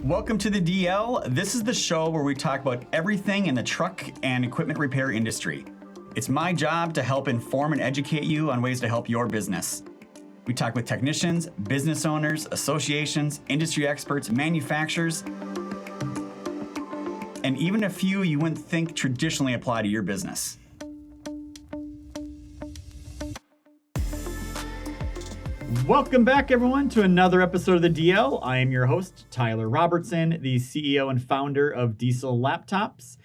Welcome to the DL. This is the show where we talk about everything in the truck and equipment repair industry. It's my job to help inform and educate you on ways to help your business. We talk with technicians, business owners, associations, industry experts, manufacturers, and even a few you wouldn't think traditionally apply to your business. Welcome back, everyone, to another episode of the DL. I am your host, Tyler Robertson, the CEO and founder of Diesel Laptops.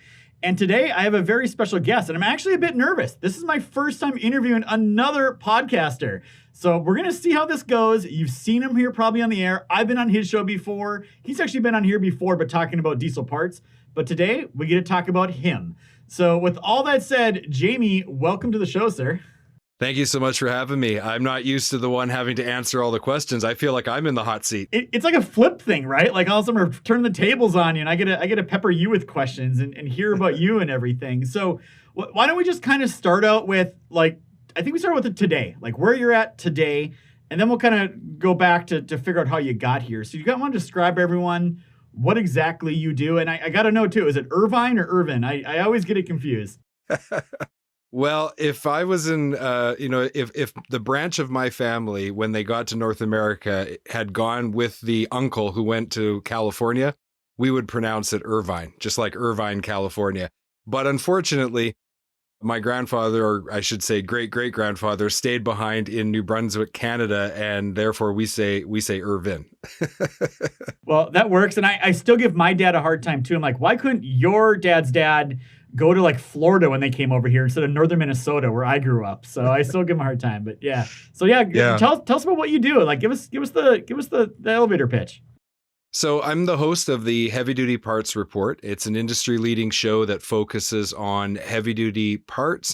And today I have a very special guest, and I'm actually a bit nervous. This is my first time interviewing another podcaster. So we're going to see how this goes. You've seen him here probably on the air. I've been on his show before. He's actually been on here before, but talking about diesel parts. But today we get to talk about him. So with all that said, Jamie, welcome to the show, sir. Thank you so much for having me. I'm not used to the one having to answer all the questions. I feel like I'm in the hot seat. It's like a flip thing, right? Like all of a sudden we're turning the tables on you, and I get to pepper you with questions and hear about you and everything. So why don't we just kind of start out with, I think we start with it today, like where you're at today, and then we'll kind of go back to figure out how you got here. So you want to describe everyone what exactly you do. And I got to know too, is it Irvine or Irvin? I always get it confused. Well, if I was in, if the branch of my family, when they got to North America, had gone with the uncle who went to California, we would pronounce it Irvine, just like Irvine, California. But unfortunately, my grandfather, or I should say great-great-grandfather, stayed behind in New Brunswick, Canada, and therefore we say Irvin. Well, that works. And I still give my dad a hard time too. I'm like, why couldn't your dad's dad go to Florida when they came over here instead of northern Minnesota where I grew up? So I still give him a hard time. But yeah. So yeah. Tell us about what you do. Give us the elevator pitch. So I'm the host of the Heavy Duty Parts Report. It's an industry-leading show that focuses on heavy-duty parts,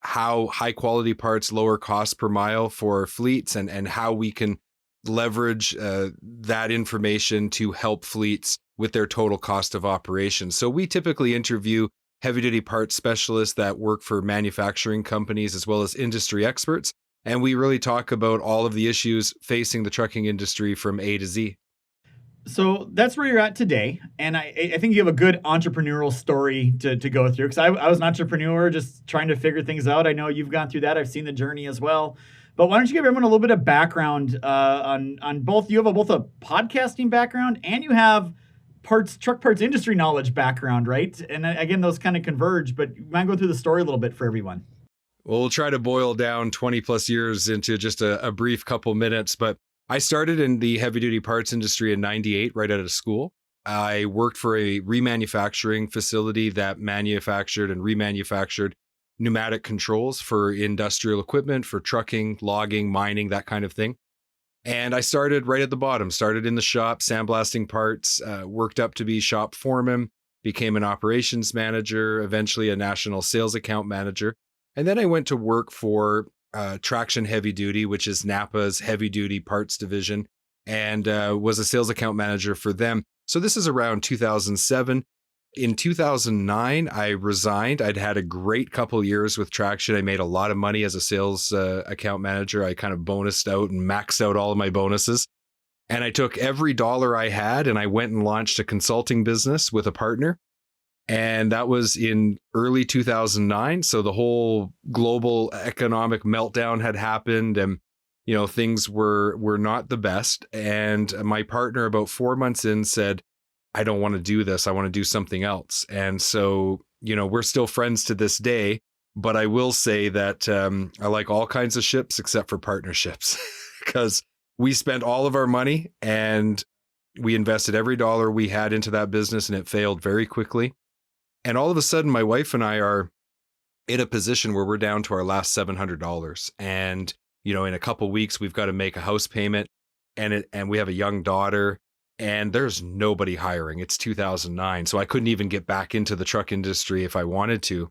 how high-quality parts lower cost per mile for fleets, and how we can leverage that information to help fleets with their total cost of operation. So we typically interview heavy-duty parts specialists that work for manufacturing companies as well as industry experts, and we really talk about all of the issues facing the trucking industry from A to Z. So that's where you're at today. And I think you have a good entrepreneurial story to go through, because I was an entrepreneur just trying to figure things out. I know you've gone through that. I've seen the journey as well. But why don't you give everyone a little bit of background on both? You have both a podcasting background and you have truck parts industry knowledge background, right? And again, those kind of converge, but you might go through the story a little bit for everyone. Well, we'll try to boil down 20 plus years into just a brief couple minutes, but I started in the heavy-duty parts industry in '98, right out of school. I worked for a remanufacturing facility that manufactured and remanufactured pneumatic controls for industrial equipment, for trucking, logging, mining, that kind of thing. And I started right at the bottom, started in the shop, sandblasting parts, worked up to be shop foreman, became an operations manager, eventually a national sales account manager. And then I went to work for Traction Heavy Duty, which is Napa's heavy duty parts division, and was a sales account manager for them. So this is around 2007. In 2009, I resigned. I'd had a great couple years with Traction. I made a lot of money as a sales account manager. I kind of bonused out and maxed out all of my bonuses. And I took every dollar I had and I went and launched a consulting business with a partner. And that was in early 2009. So the whole global economic meltdown had happened and, things were not the best. And my partner, about 4 months in, said, I don't want to do this. I want to do something else. And so, we're still friends to this day, but I will say that I like all kinds of ships except for partnerships because we spent all of our money and we invested every dollar we had into that business and it failed very quickly. And all of a sudden, my wife and I are in a position where we're down to our last $700. And, in a couple of weeks, we've got to make a house payment and we have a young daughter and there's nobody hiring. It's 2009. So I couldn't even get back into the truck industry if I wanted to.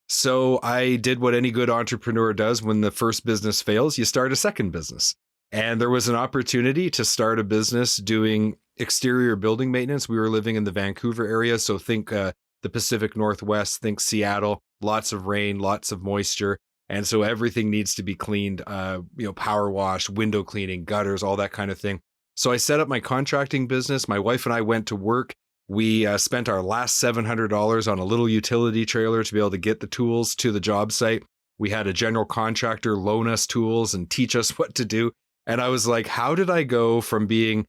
So I did what any good entrepreneur does when the first business fails, you start a second business. And there was an opportunity to start a business doing exterior building maintenance. We were living in the Vancouver area. So think the Pacific Northwest, think Seattle, lots of rain, lots of moisture. And so everything needs to be cleaned, power wash, window cleaning, gutters, all that kind of thing. So I set up my contracting business. My wife and I went to work. We spent our last $700 on a little utility trailer to be able to get the tools to the job site. We had a general contractor loan us tools and teach us what to do. And I was like, how did I go from being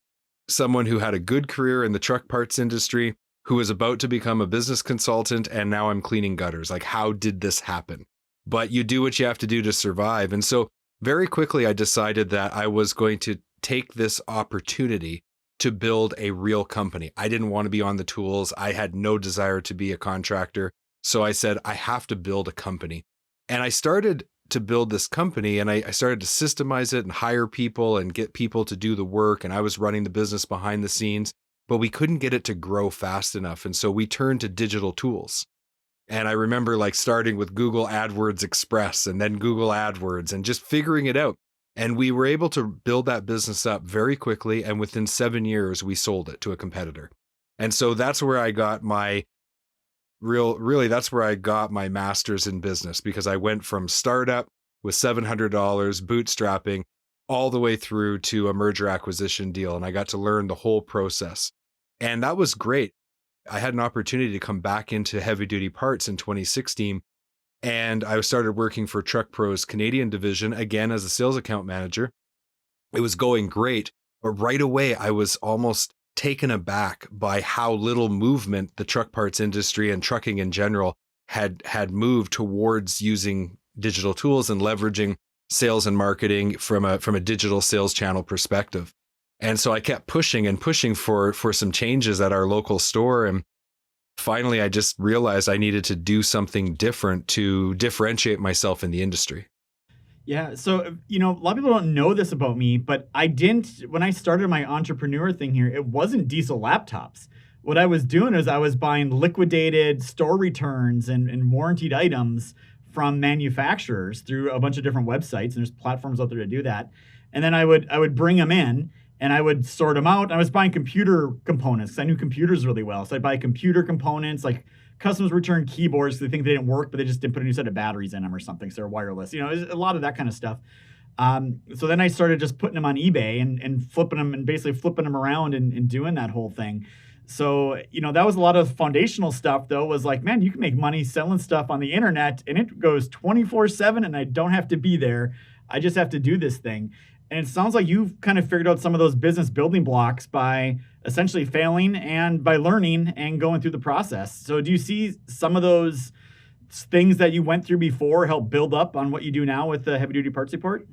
someone who had a good career in the truck parts industry, who was about to become a business consultant, and now I'm cleaning gutters? Like, how did this happen? But you do what you have to do to survive. And so very quickly, I decided that I was going to take this opportunity to build a real company. I didn't want to be on the tools. I had no desire to be a contractor. So I said, I have to build a company. And I started to build this company, and I started to systemize it and hire people and get people to do the work. And I was running the business behind the scenes, but we couldn't get it to grow fast enough. And so we turned to digital tools. And I remember like starting with Google AdWords Express and then Google AdWords and just figuring it out. And we were able to build that business up very quickly. And within 7 years, we sold it to a competitor. And so that's where I got my that's where I got my master's in business, because I went from startup with $700 bootstrapping all the way through to a merger acquisition deal. And I got to learn the whole process. And that was great. I had an opportunity to come back into heavy duty parts in 2016. And I started working for Truck Pro's Canadian division, again, as a sales account manager. It was going great, but right away I was almost taken aback by how little movement the truck parts industry and trucking in general had moved towards using digital tools and leveraging sales and marketing from a digital sales channel perspective. And so I kept pushing and pushing for some changes at our local store. And finally, I just realized I needed to do something different to differentiate myself in the industry. Yeah. So, a lot of people don't know this about me, but when I started my entrepreneur thing here, it wasn't diesel laptops. What I was doing is I was buying liquidated store returns and warranted items from manufacturers through a bunch of different websites. And there's platforms out there to do that. And then I would bring them in and I would sort them out. I was buying computer components because I knew computers really well. So I'd buy computer components, like customers return keyboards because they think they didn't work, but they just didn't put a new set of batteries in them or something. So they're wireless. A lot of that kind of stuff. So then I started just putting them on eBay and flipping them and basically flipping them around and doing that whole thing. So, that was a lot of foundational stuff, though, was like, man, you can make money selling stuff on the internet and it goes 24/7 and I don't have to be there. I just have to do this thing. And it sounds like you've kind of figured out some of those business building blocks by essentially failing and by learning and going through the process. So do you see some of those things that you went through before help build up on what you do now with the heavy duty parts report?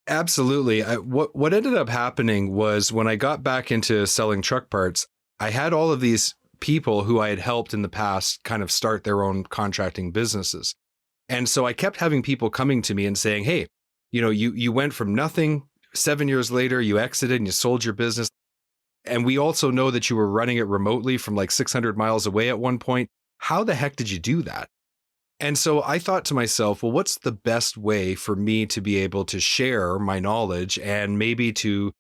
Absolutely. What ended up happening was when I got back into selling truck parts, I had all of these people who I had helped in the past kind of start their own contracting businesses. And so I kept having people coming to me and saying, hey, you went from nothing, 7 years later, you exited and you sold your business. And we also know that you were running it remotely from like 600 miles away at one point. How the heck did you do that? And so I thought to myself, well, what's the best way for me to be able to share my knowledge and maybe to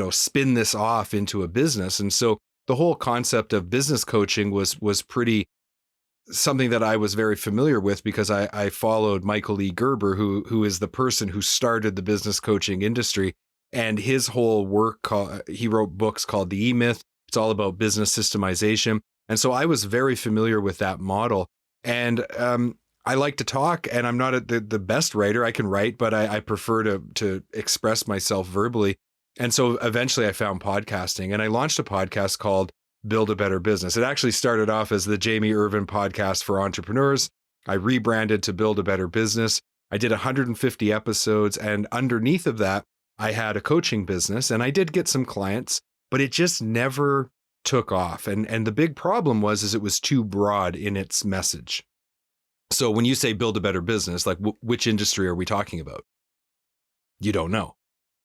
spin this off into a business? And so the whole concept of business coaching was pretty something that I was very familiar with, because I followed Michael E. Gerber, who is the person who started the business coaching industry, and his whole work, he wrote books called The E-Myth. It's all about business systemization. And so I was very familiar with that model. And I like to talk, and I'm not the best writer. I can write, but I prefer to express myself verbally. And so eventually I found podcasting, and I launched a podcast called Build a Better Business. It actually started off as the Jamie Irvine podcast for entrepreneurs. I rebranded to Build a Better Business. I did 150 episodes, and underneath of that, I had a coaching business, and I did get some clients, but it just never took off. And the big problem was it was too broad in its message. So when you say build a better business, like which industry are we talking about? You don't know.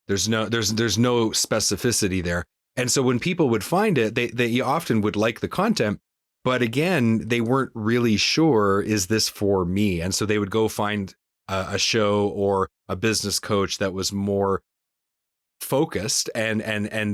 There's no specificity there. And so when people would find it, they often would like the content, but again, they weren't really sure, is this for me? And so they would go find a show or a business coach that was more focused and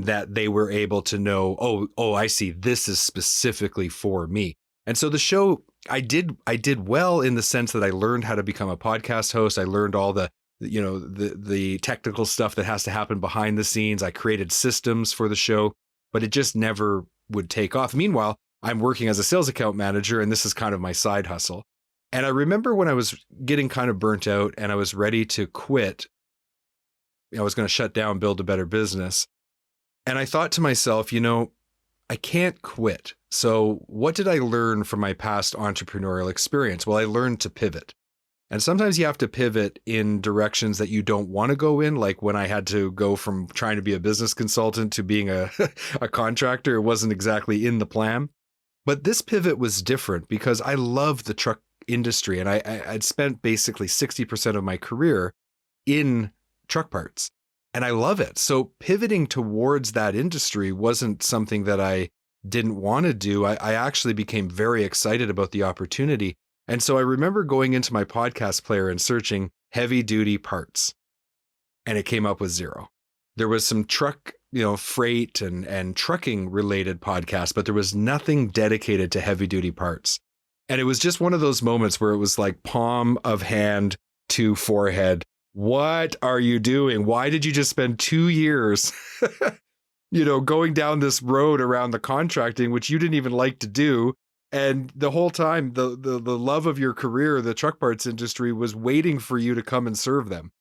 that they were able to know, oh, I see, this is specifically for me. And so the show, I did well in the sense that I learned how to become a podcast host. I learned all the the technical stuff that has to happen behind the scenes. I created systems for the show, but it just never would take off. Meanwhile, I'm working as a sales account manager, and this is kind of my side hustle. And I remember when I was getting kind of burnt out and I was ready to quit, I was going to shut down, build a better business. And I thought to myself, I can't quit. So what did I learn from my past entrepreneurial experience? Well, I learned to pivot. And sometimes you have to pivot in directions that you don't want to go in. Like when I had to go from trying to be a business consultant to being a contractor, it wasn't exactly in the plan. But this pivot was different because I love the truck industry. And I'd spent basically 60% of my career in truck parts. And I love it. So pivoting towards that industry wasn't something that I didn't want to do. I actually became very excited about the opportunity. And so I remember going into my podcast player and searching heavy duty parts, and it came up with 0. There was some truck, freight and trucking related podcasts, but there was nothing dedicated to heavy duty parts. And it was just one of those moments where it was like palm of hand to forehead. What are you doing? Why did you just spend 2 years, going down this road around the contracting, which you didn't even like to do? And the whole time, the love of your career, the truck parts industry, was waiting for you to come and serve them.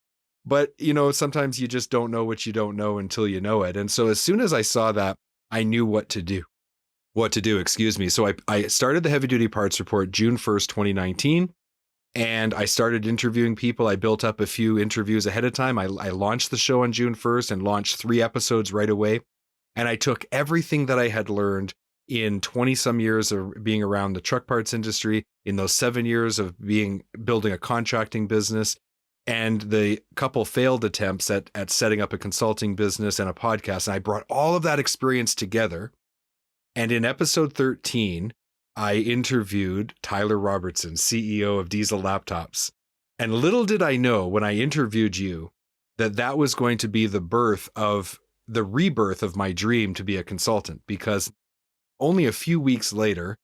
But, sometimes you just don't know what you don't know until you know it. And so as soon as I saw that, I knew what to do. So I started the Heavy Duty Parts Report June 1st, 2019. And I started interviewing people. I built up a few interviews ahead of time. I launched the show on June 1st and launched 3 episodes right away. And I took everything that I had learned in 20 some years of being around the truck parts industry, in those 7 years of building a contracting business, and the couple failed attempts at setting up a consulting business and a podcast. And I brought all of that experience together. And in episode 13, I interviewed Tyler Robertson, CEO of Diesel Laptops. And little did I know when I interviewed you that was going to be the rebirth of my dream to be a consultant, because only a few weeks later,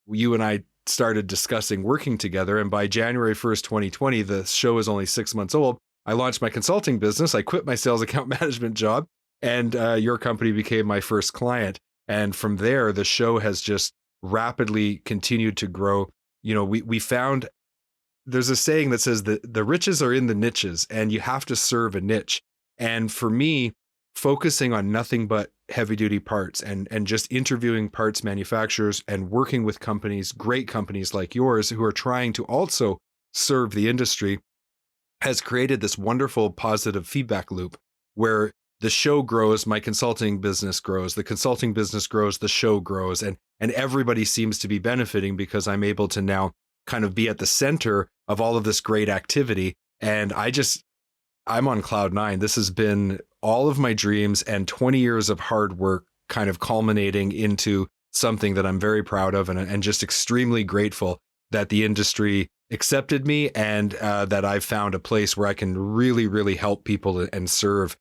you and I started discussing working together. And by January 1st, 2020, the show is only 6 months old. I launched my consulting business. I quit my sales account management job, and your company became my first client. And from there, the show has just rapidly continued to grow. We found there's a saying that says that the riches are in the niches, and you have to serve a niche. And for me, focusing on nothing but heavy duty parts and just interviewing parts manufacturers and working with companies, great companies like yours, who are trying to also serve the industry, has created this wonderful positive feedback loop where the show grows, my consulting business grows, the consulting business grows, the show grows, and everybody seems to be benefiting because I'm able to now kind of be at the center of all of this great activity. And I'm on cloud 9. This has been all of my dreams and 20 years of hard work kind of culminating into something that I'm very proud of and just extremely grateful that the industry accepted me and that I've found a place where I can really, really help people and serve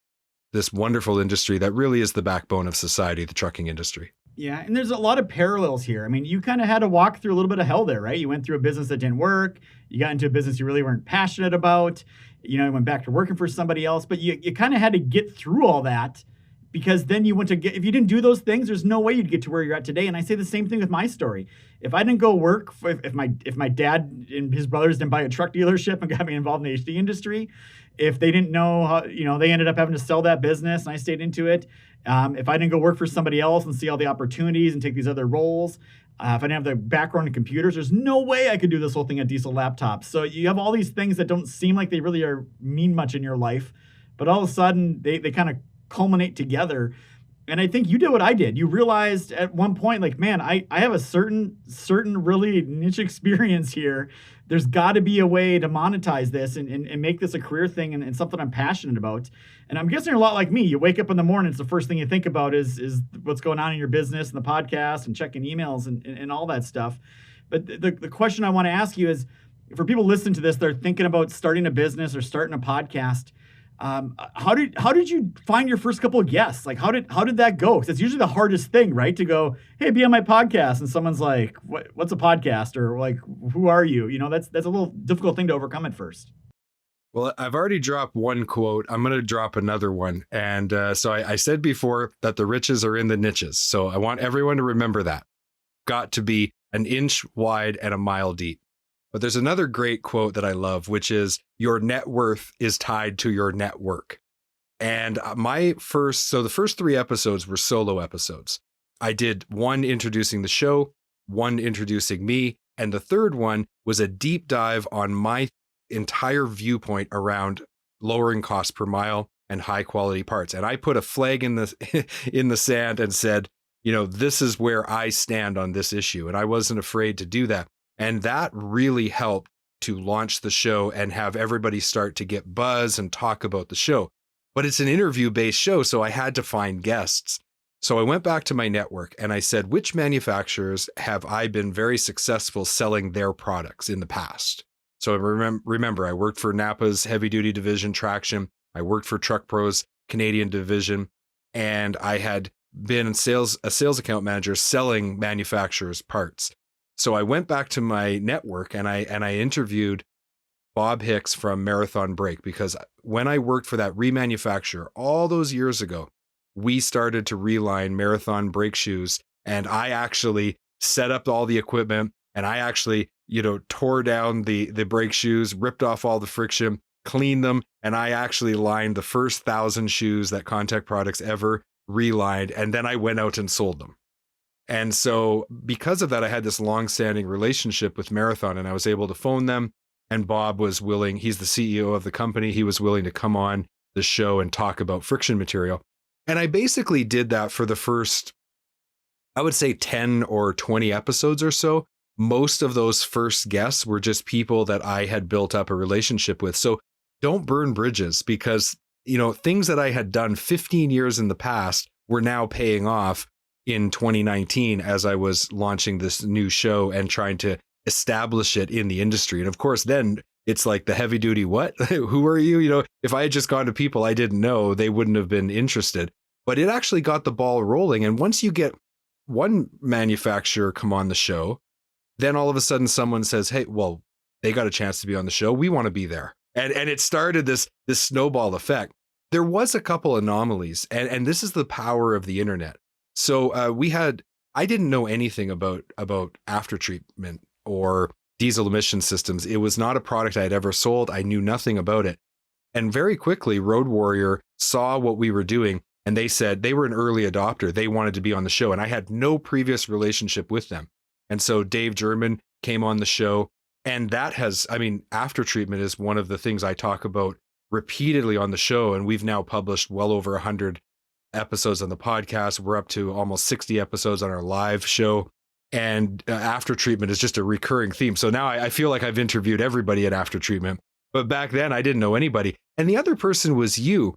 this wonderful industry that really is the backbone of society, the trucking industry. Yeah, and there's a lot of parallels here. I mean, you kind of had to walk through a little bit of hell there, right? You went through a business that didn't work. You got into a business you really weren't passionate about. You went back to working for somebody else, but you kind of had to get through all that, because then you went to if you didn't do those things, there's no way you'd get to where you're at today. And I say the same thing with my story. If I didn't go work, if my dad and his brothers didn't buy a truck dealership and got me involved in the HD industry, if they didn't know how, they ended up having to sell that business and I stayed into it. If I didn't go work for somebody else and see all the opportunities and take these other roles, if I didn't have the background in computers, there's no way I could do this whole thing at Diesel Laptops. So you have all these things that don't seem like they really mean much in your life, but all of a sudden they kind of culminate together. And I think you did what I did. You realized at one point, like, man, I have a certain really niche experience here. There's got to be a way to monetize this and make this a career thing and something I'm passionate about. And I'm guessing you're a lot like me. You wake up in the morning, it's the first thing you think about is what's going on in your business and the podcast and checking emails and all that stuff. But the question I want to ask you is, for people listening to this, they're thinking about starting a business or starting a podcast. How did you find your first couple of guests? Like, how did that go? Because it's usually the hardest thing, right? To go, hey, be on my podcast, and someone's like, what's a podcast? Or like, who are you? That's a little difficult thing to overcome at first. Well, I've already dropped one quote. I'm going to drop another one. And so I said before that the riches are in the niches. So I want everyone to remember that. Got to be an inch wide and a mile deep. But there's another great quote that I love, which is your net worth is tied to your network. And the first 3 episodes were solo episodes. I did one introducing the show, one introducing me, and the third one was a deep dive on my entire viewpoint around lowering cost per mile and high quality parts. And I put a flag in the in the sand and said, this is where I stand on this issue. And I wasn't afraid to do that. And that really helped to launch the show and have everybody start to get buzz and talk about the show. But it's an interview-based show, so I had to find guests. So I went back to my network and I said, which manufacturers have I been very successful selling their products in the past? So remember, I worked for Napa's heavy-duty division traction. I worked for Truck Pro's Canadian division, and I had been a sales account manager selling manufacturers' parts. So I went back to my network and I interviewed Bob Hicks from Marathon Brake, because when I worked for that remanufacturer all those years ago, we started to reline Marathon brake shoes, and I actually set up all the equipment, and I actually tore down the brake shoes, ripped off all the friction, cleaned them, and I actually lined the first 1,000 shoes that Contact Products ever relined, and then I went out and sold them. And so because of that, I had this long-standing relationship with Marathon, and I was able to phone them, and Bob was willing, he's the CEO of the company, he was willing to come on the show and talk about friction material. And I basically did that for the first, I would say 10 or 20 episodes or so. Most of those first guests were just people that I had built up a relationship with. So don't burn bridges, because, things that I had done 15 years in the past were now paying off in 2019 as I was launching this new show and trying to establish it in the industry. And of course, then it's like the heavy duty, what? Who are you? If I had just gone to people I didn't know, they wouldn't have been interested. But it actually got the ball rolling. And once you get one manufacturer come on the show, then all of a sudden someone says, hey, well, they got a chance to be on the show. We want to be there. And it started this snowball effect. There was a couple anomalies, and this is the power of the internet. So I didn't know anything about after treatment or diesel emission systems. It was not a product I had ever sold. I knew nothing about it. And very quickly, Road Warrior saw what we were doing, and they said they were an early adopter. They wanted to be on the show, and I had no previous relationship with them. And so Dave German came on the show, and after treatment is one of the things I talk about repeatedly on the show. And we've now published well over 100 episodes on the podcast. We're up to almost 60 episodes on our live show. And after treatment is just a recurring theme. So now I feel like I've interviewed everybody at after treatment. But back then I didn't know anybody. And the other person was you.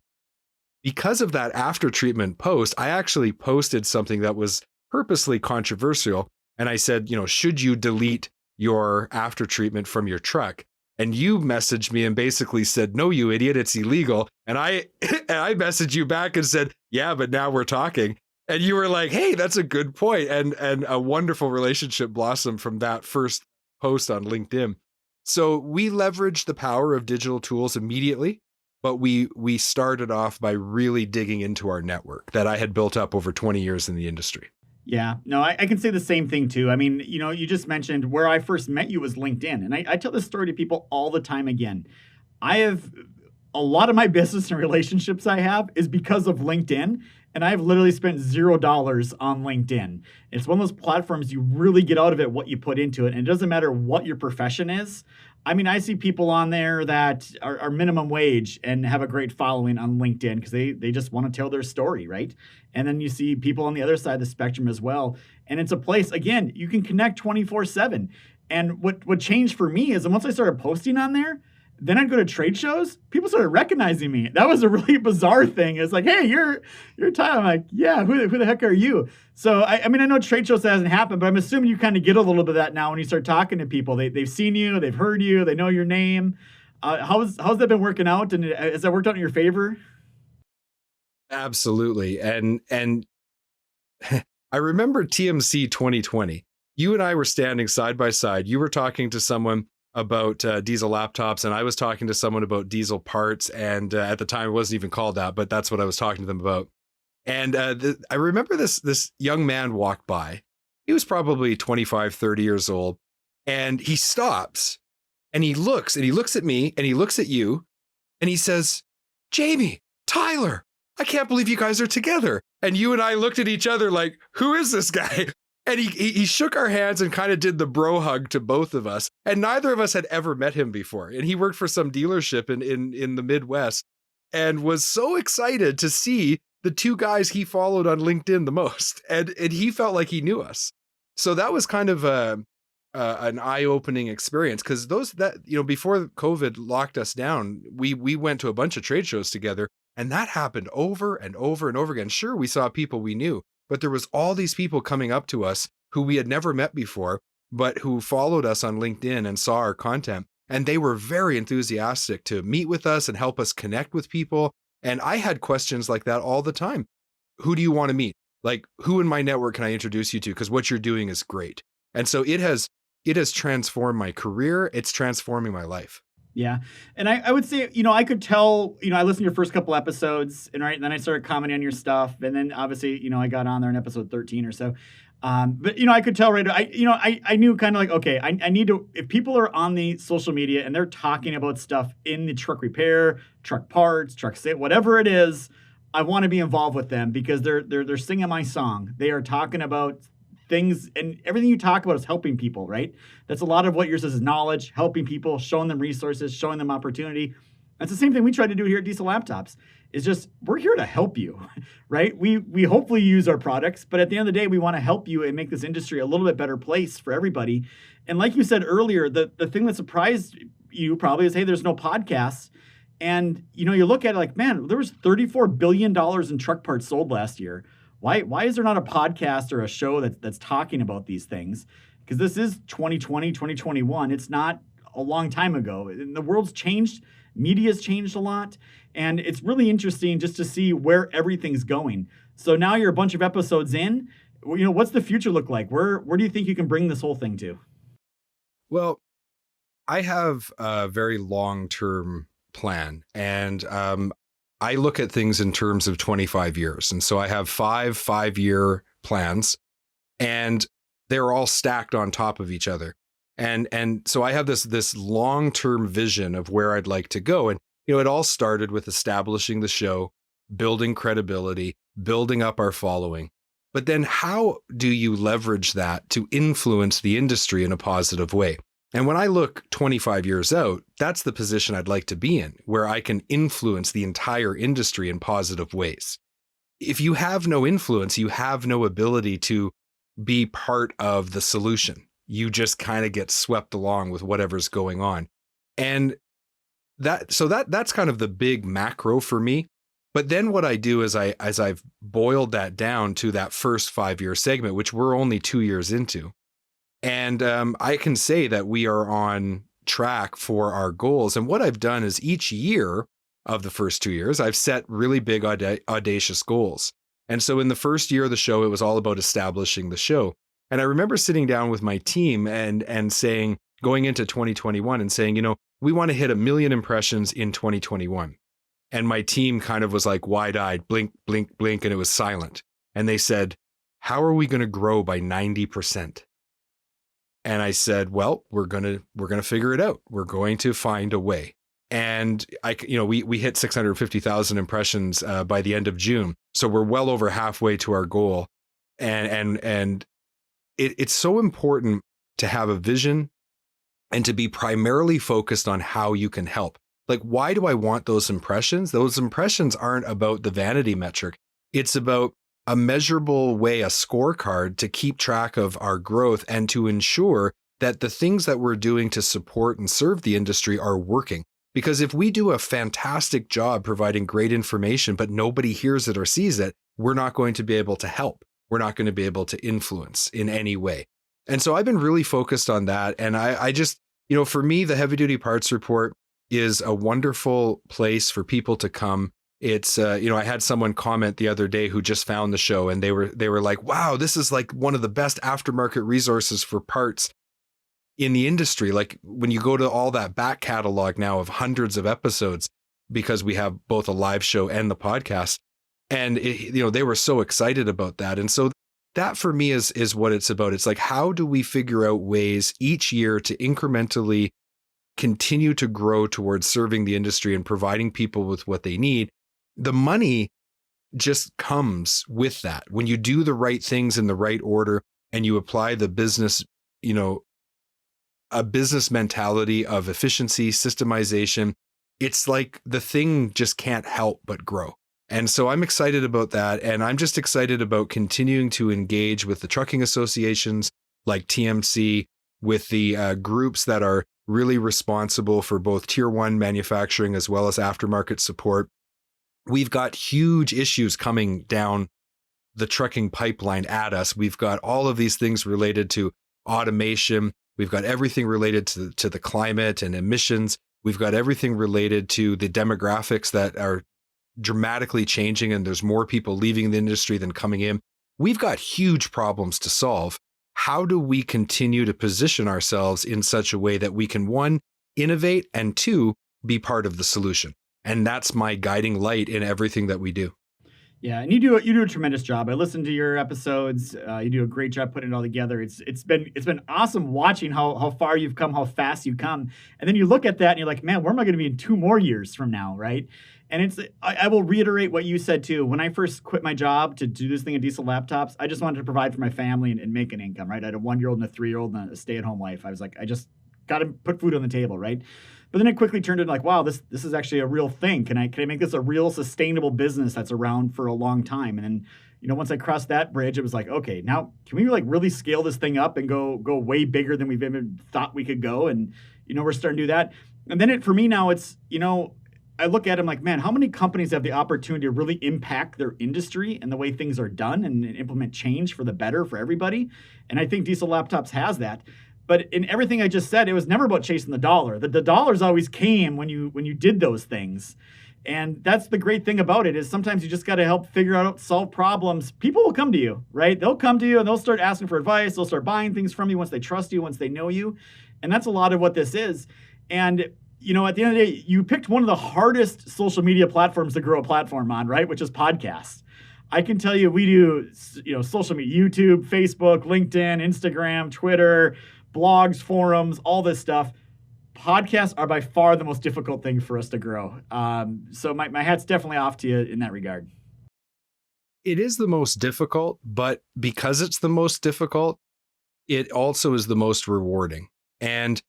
Because of that after treatment post, I actually posted something that was purposely controversial. And I said, should you delete your after treatment from your truck? And you messaged me and basically said, no, you idiot, it's illegal. And I messaged you back and said, yeah, but now we're talking. And you were like, hey, that's a good point. And a wonderful relationship blossomed from that first post on LinkedIn. So we leveraged the power of digital tools immediately, but we started off by really digging into our network that I had built up over 20 years in the industry. Yeah, no, I can say the same thing too. I mean, you just mentioned where I first met you was LinkedIn. And I tell this story to people all the time again. A lot of my business and relationships I have is because of LinkedIn. And I've literally spent $0 on LinkedIn. It's one of those platforms you really get out of it what you put into it. And it doesn't matter what your profession is. I mean, I see people on there that are minimum wage and have a great following on LinkedIn because they just want to tell their story, right? And then you see people on the other side of the spectrum as well. And it's a place, again, you can connect 24/7. And what changed for me is once I started posting on there, then I'd go to trade shows. People started recognizing me. That was a really bizarre thing. It's like, hey, you're Tyler. I'm like, yeah, who the heck are you? So, I mean, I know trade shows hasn't happened, but I'm assuming you kind of get a little bit of that now when you start talking to people. They've seen you, they've heard you, they know your name. How's that been working out? And has that worked out in your favor? Absolutely. And I remember TMC 2020. You and I were standing side by side. You were talking to someone. about diesel laptops, and I was talking to someone about diesel parts, and at the time it wasn't even called that, but that's what I was talking to them about. And I remember this young man walked by. He was probably 25, 30 years old, and he stops and he looks at me and he looks at you and he says, "Jamie, Tyler, I can't believe you guys are together." And you and I looked at each other like, who is this guy? And he shook our hands and kind of did the bro hug to both of us. And neither of us had ever met him before. And he worked for some dealership in the Midwest and was so excited to see the two guys he followed on LinkedIn the most. And he felt like he knew us. So that was kind of an eye-opening experience, because before COVID locked us down, we went to a bunch of trade shows together, and that happened over and over and over again. Sure, we saw people we knew, but there was all these people coming up to us who we had never met before, but who followed us on LinkedIn and saw our content. And they were very enthusiastic to meet with us and help us connect with people. And I had questions like that all the time. Who do you want to meet? Like, who in my network can I introduce you to? Because what you're doing is great. And so it has transformed my career. It's transforming my life. Yeah. And I would say, I could tell, I listened to your first couple episodes, and then I started commenting on your stuff. And then obviously, I got on there in episode 13 or so. But I could tell right away, I knew kind of like, okay, I need to, if people are on the social media and they're talking about stuff in the truck repair, truck parts, truck sale, whatever it is, I want to be involved with them, because they're singing my song. They are talking about things, and everything you talk about is helping people, right? That's a lot of what yours is knowledge, helping people, showing them resources, showing them opportunity. That's the same thing we try to do here at Diesel Laptops. It's just, we're here to help you, right? We hopefully use our products, but at the end of the day, we want to help you and make this industry a little bit better place for everybody. And like you said earlier, the thing that surprised you probably is, hey, there's no podcasts. And, you look at it like, man, there was $34 billion in truck parts sold last year. Why is there not a podcast or a show that's talking about these things? Because this is 2020, 2021. It's not a long time ago. And the world's changed. Media's changed a lot. And it's really interesting just to see where everything's going. So now you're a bunch of episodes in. What's the future look like? Where do you think you can bring this whole thing to? Well, I have a very long-term plan. And I look at things in terms of 25 years. And so I have 5-year plans, and they're all stacked on top of each other. And so I have this long-term vision of where I'd like to go. And, it all started with establishing the show, building credibility, building up our following. But then how do you leverage that to influence the industry in a positive way? And when I look 25 years out, that's the position I'd like to be in, where I can influence the entire industry in positive ways. If you have no influence, you have no ability to be part of the solution. You just kind of get swept along with whatever's going on. And that's kind of the big macro for me. But then what I do is as I've boiled that down to that first 5-year segment, which we're only 2 years into. And I can say that we are on track for our goals. And what I've done is each year of the first 2 years, I've set really big, audacious goals. And so in the first year of the show, it was all about establishing the show. And I remember sitting down with my team and saying, going into 2021 and saying, we want to hit 1 million impressions in 2021. And my team kind of was like wide-eyed, blink, blink, blink, and it was silent. And they said, how are we going to grow by 90%? And I said, well, we're going to figure it out. We're going to find a way. And we hit 650,000 impressions by the end of June. So we're well over halfway to our goal. And it's so important to have a vision and to be primarily focused on how you can help. Like, why do I want those impressions? Those impressions aren't about the vanity metric. It's about a measurable way, a scorecard to keep track of our growth and to ensure that the things that we're doing to support and serve the industry are working. Because if we do a fantastic job providing great information, but nobody hears it or sees it, we're not going to be able to help. We're not going to be able to influence in any way. And so I've been really focused on that. And I just, for me, the Heavy Duty Parts Report is a wonderful place for people to come. It's, I had someone comment the other day who just found the show, and they were like, wow, this is like one of the best aftermarket resources for parts. in the industry. Like when you go to all that back catalog now of hundreds of episodes, because we have both a live show and the podcast, and they were so excited about that. And so that for me is what it's about. It's like, how do we figure out ways each year to incrementally continue to grow towards serving the industry and providing people with what they need? The money just comes with that. When you do the right things in the right order and you apply the business, a business mentality of efficiency, systemization, it's like the thing just can't help but grow. And so I'm excited about that. And I'm just excited about continuing to engage with the trucking associations like TMC, with the groups that are really responsible for both tier one manufacturing as well as aftermarket support. We've got huge issues coming down the trucking pipeline at us. We've got all of these things related to automation. We've got everything related to the climate and emissions. We've got everything related to the demographics that are dramatically changing, and there's more people leaving the industry than coming in. We've got huge problems to solve. How do we continue to position ourselves in such a way that we can, one, innovate, and two, be part of the solution? And that's my guiding light in everything that we do. Yeah, and you do a tremendous job. I listened to your episodes. You do a great job putting it all together. It's been awesome watching how far you've come, how fast you come, and then you look at that and you're like, man, where am I going to be in 2 more years from now, right? And I will reiterate what you said too. When I first quit my job to do this thing at Diesel Laptops, I just wanted to provide for my family and make an income, right? I had a 1-year-old and a 3-year-old and a stay-at-home wife. I was like, I just got to put food on the table, right? But then it quickly turned into like, wow, this is actually a real thing. Can I make this a real sustainable business that's around for a long time? And then, once I crossed that bridge, it was like, okay, now can we like really scale this thing up and go way bigger than we've even thought we could go? And, we're starting to do that. And then for me now, it's, I look at them like, man, how many companies have the opportunity to really impact their industry and the way things are done and implement change for the better for everybody? And I think Diesel Laptops has that. But in everything I just said, it was never about chasing the dollar. The dollars always came when you did those things. And that's the great thing about it, is sometimes you just got to help figure out, solve problems. People will come to you, right? They'll come to you and they'll start asking for advice. They'll start buying things from you once they trust you, once they know you. And that's a lot of what this is. And at the end of the day, you picked one of the hardest social media platforms to grow a platform on, right? Which is podcasts. I can tell you, we do, social media, YouTube, Facebook, LinkedIn, Instagram, Twitter, blogs, forums, all this stuff. Podcasts are by far the most difficult thing for us to grow. So my hat's definitely off to you in that regard. It is the most difficult, but because it's the most difficult, it also is the most rewarding. And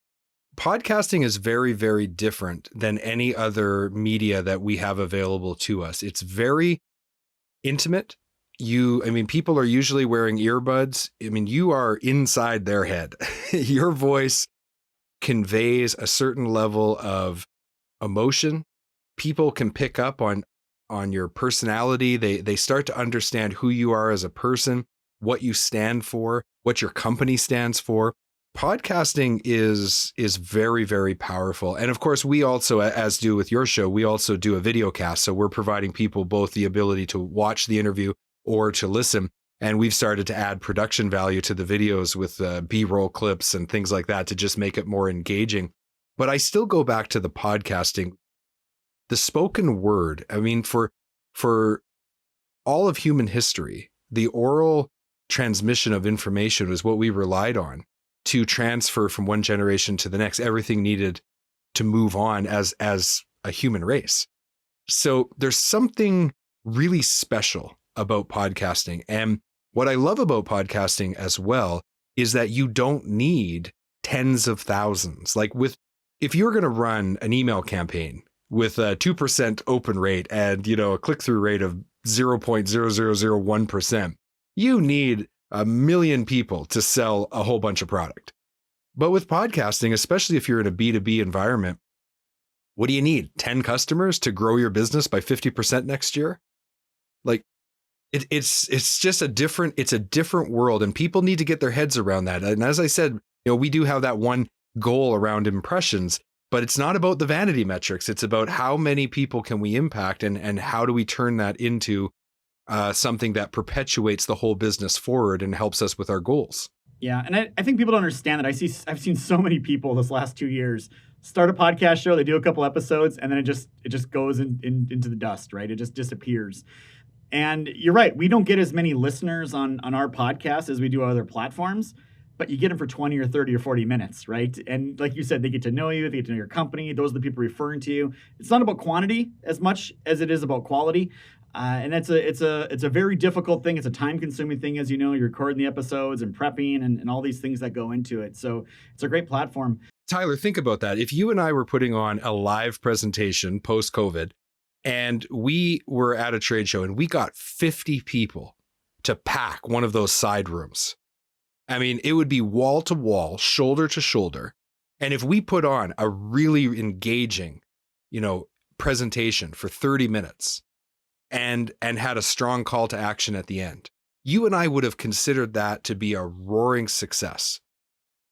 podcasting is very, very different than any other media that we have available to us. It's very intimate. People are usually wearing earbuds. You are inside their head. Your voice conveys a certain level of emotion. People can pick up on your personality. They start to understand who you are as a person, what you stand for, what your company stands for. Podcasting is very, very powerful. And of course, we also, as do with your show, we also do a video cast. So we're providing people both the ability to watch the interview or to listen. And we've started to add production value to the videos with B-roll clips and things like that to just make it more engaging. But I still go back to the podcasting, the spoken word. For all of human history, the oral transmission of information was what we relied on to transfer from one generation to the next, everything needed to move on as a human race. So there's something really special about podcasting. And what I love about podcasting as well is that you don't need tens of thousands. If you're going to run an email campaign with a 2% open rate and, a click-through rate of 0.0001%, you need 1 million people to sell a whole bunch of product. But with podcasting, especially if you're in a B2B environment, what do you need? 10 customers to grow your business by 50% next year? It's just a different world, and people need to get their heads around that. And as I said, we do have that one goal around impressions, but it's not about the vanity metrics. It's about how many people can we impact, and how do we turn that into something that perpetuates the whole business forward and helps us with our goals. Yeah, and I think people don't understand that. I've seen so many people this last 2 years start a podcast show, they do a couple episodes, and then it just goes into the dust, right? It just disappears. And you're right, we don't get as many listeners on our podcast as we do other platforms, but you get them for 20 or 30 or 40 minutes, right? And like you said, they get to know you, they get to know your company. Those are the people referring to you. It's not about quantity as much as it is about quality. And it's a very difficult thing. It's a time-consuming thing, as you know. You're recording the episodes and prepping and all these things that go into it. So it's a great platform. Tyler, think about that. If you and I were putting on a live presentation post-COVID, and we were at a trade show and we got 50 people to pack one of those side rooms, I mean, it would be wall to wall, shoulder to shoulder. And if we put on a really engaging, presentation for 30 minutes and had a strong call to action at the end, you and I would have considered that to be a roaring success.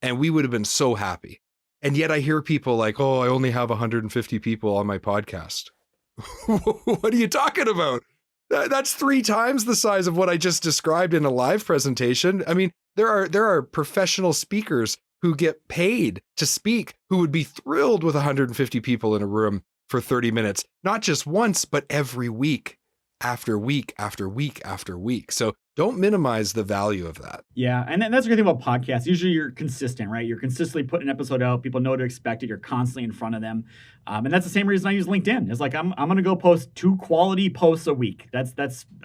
And we would have been so happy. And yet I hear people like, oh, I only have 150 people on my podcast. What are you talking about? That's 3 times the size of what I just described in a live presentation. I mean, there are professional speakers who get paid to speak who would be thrilled with 150 people in a room for 30 minutes, not just once, but every week after week after week after week. So don't minimize the value of that. Yeah, and that's the great thing about podcasts. Usually you're consistent, right? You're consistently putting an episode out. People know to expect it. You're constantly in front of them. And that's the same reason I use LinkedIn. It's like I'm going to go post 2 quality posts a week. That's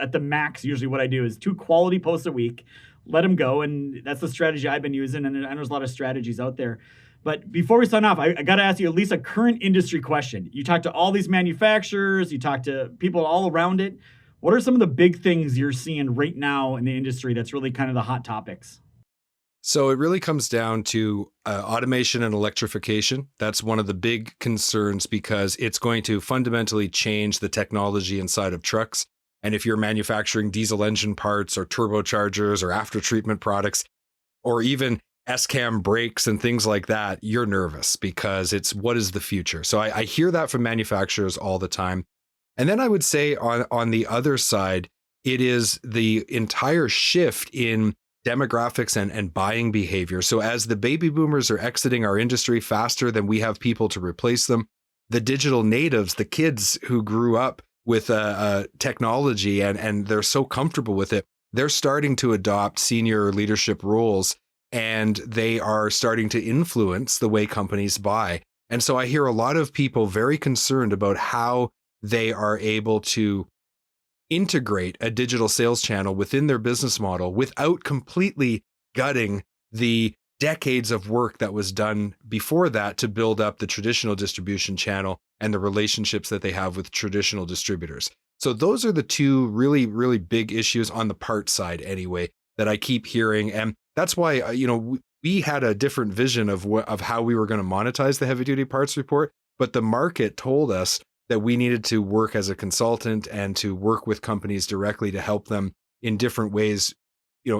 at the max. Usually what I do is 2 quality posts a week. Let them go. And that's the strategy I've been using. And there's a lot of strategies out there. But before we sign off, I got to ask you at least a current industry question. You talk to all these manufacturers. You talk to people all around it. What are some of the big things you're seeing right now in the industry that's really kind of the hot topics? So it really comes down to automation and electrification. That's one of the big concerns because it's going to fundamentally change the technology inside of trucks. And if you're manufacturing diesel engine parts or turbochargers or after treatment products, or even S-cam brakes and things like that, you're nervous because it's what is the future? So I hear that from manufacturers all the time. And then I would say on the other side, it is the entire shift in demographics and buying behavior. So as the baby boomers are exiting our industry faster than we have people to replace them, the digital natives, the kids who grew up with technology and they're so comfortable with it, they're starting to adopt senior leadership roles and they are starting to influence the way companies buy. And so I hear a lot of people very concerned about how they are able to integrate a digital sales channel within their business model without completely gutting the decades of work that was done before that to build up the traditional distribution channel and the relationships that they have with traditional distributors. So those are the 2 really, really big issues on the part side anyway, that I keep hearing. And that's why, we had a different vision of how we were going to monetize the heavy duty parts report, but the market told us that we needed to work as a consultant and to work with companies directly to help them in different ways,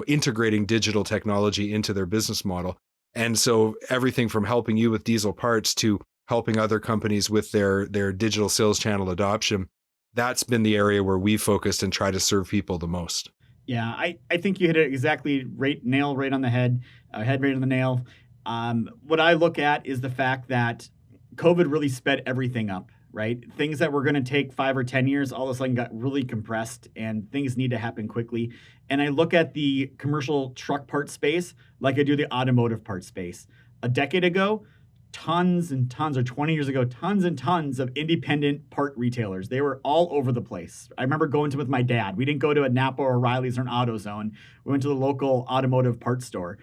integrating digital technology into their business model. And so everything from helping you with diesel parts to helping other companies with their digital sales channel adoption, that's been the area where we focused and try to serve people the most. Yeah, I think you hit it exactly nail right on the head, head right on the nail. What I look at is the fact that COVID really sped everything up. Right? Things that were going to take 5 or 10 years all of a sudden got really compressed and things need to happen quickly. And I look at the commercial truck part space like I do the automotive part space. A decade ago, tons and tons, or 20 years ago, tons and tons of independent part retailers. They were all over the place. I remember going to with my dad. We didn't go to a Napa or O'Reilly's or an AutoZone. We went to the local automotive parts store.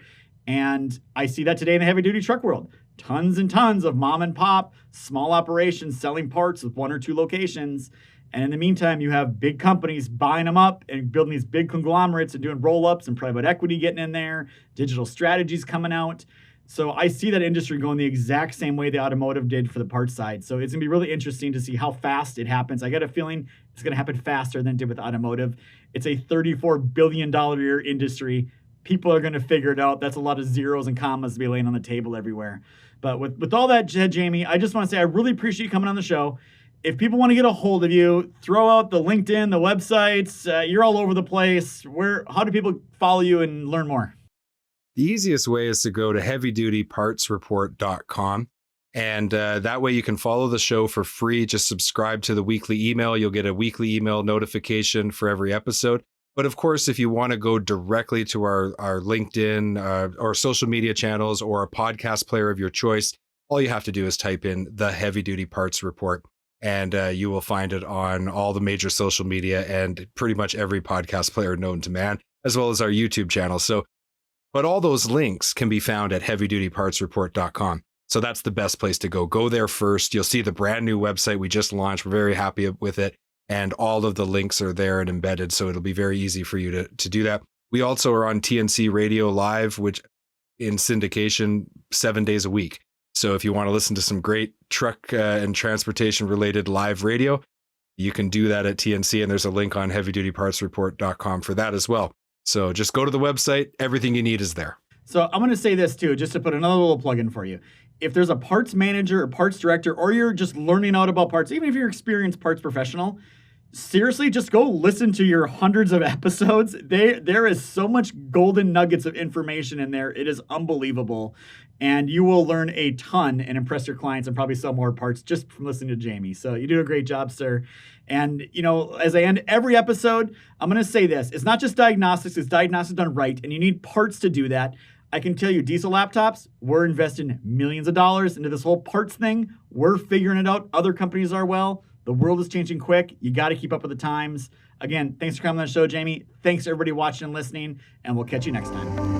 And I see that today in the heavy duty truck world. Tons and tons of mom and pop, small operations selling parts with 1 or 2 locations. And in the meantime, you have big companies buying them up and building these big conglomerates and doing roll-ups and private equity getting in there, digital strategies coming out. So I see that industry going the exact same way the automotive did for the parts side. So it's going to be really interesting to see how fast it happens. I got a feeling it's going to happen faster than it did with automotive. It's a $34 billion a year industry. People are going to figure it out. That's a lot of zeros and commas to be laying on the table everywhere. But with all that said, Jamie, I just want to say I really appreciate you coming on the show. If people want to get a hold of you, throw out the LinkedIn, the websites. You're all over the place. How do people follow you and learn more? The easiest way is to go to heavydutypartsreport.com. And that way you can follow the show for free. Just subscribe to the weekly email. You'll get a weekly email notification for every episode. But of course, if you want to go directly to our LinkedIn or social media channels or a podcast player of your choice, all you have to do is type in the Heavy Duty Parts Report, and you will find it on all the major social media and pretty much every podcast player known to man, as well as our YouTube channel. But all those links can be found at heavydutypartsreport.com. So that's the best place to go. Go there first. You'll see the brand new website we just launched. We're very happy with it. And all of the links are there and embedded. So it'll be very easy for you to do that. We also are on TNC Radio Live, which in syndication 7 days a week. So if you want to listen to some great truck and transportation related live radio, you can do that at TNC. And there's a link on heavydutypartsreport.com for that as well. So just go to the website. Everything you need is there. So I'm going to say this too, just to put another little plug in for you. If there's a parts manager or parts director, or you're just learning out about parts, even if you're an experienced parts professional, seriously, just go listen to your hundreds of episodes. There is so much golden nuggets of information in there. It is unbelievable. And you will learn a ton and impress your clients and probably sell more parts just from listening to Jamie. So you do a great job, sir. And, as I end every episode, I'm going to say this. It's not just diagnostics. It's diagnostics done right. And you need parts to do that. I can tell you, Diesel Laptops, we're investing millions of dollars into this whole parts thing. We're figuring it out. Other companies are well. The world is changing quick. You got to keep up with the times. Again, thanks for coming on the show, Jamie. Thanks to everybody watching and listening, and we'll catch you next time.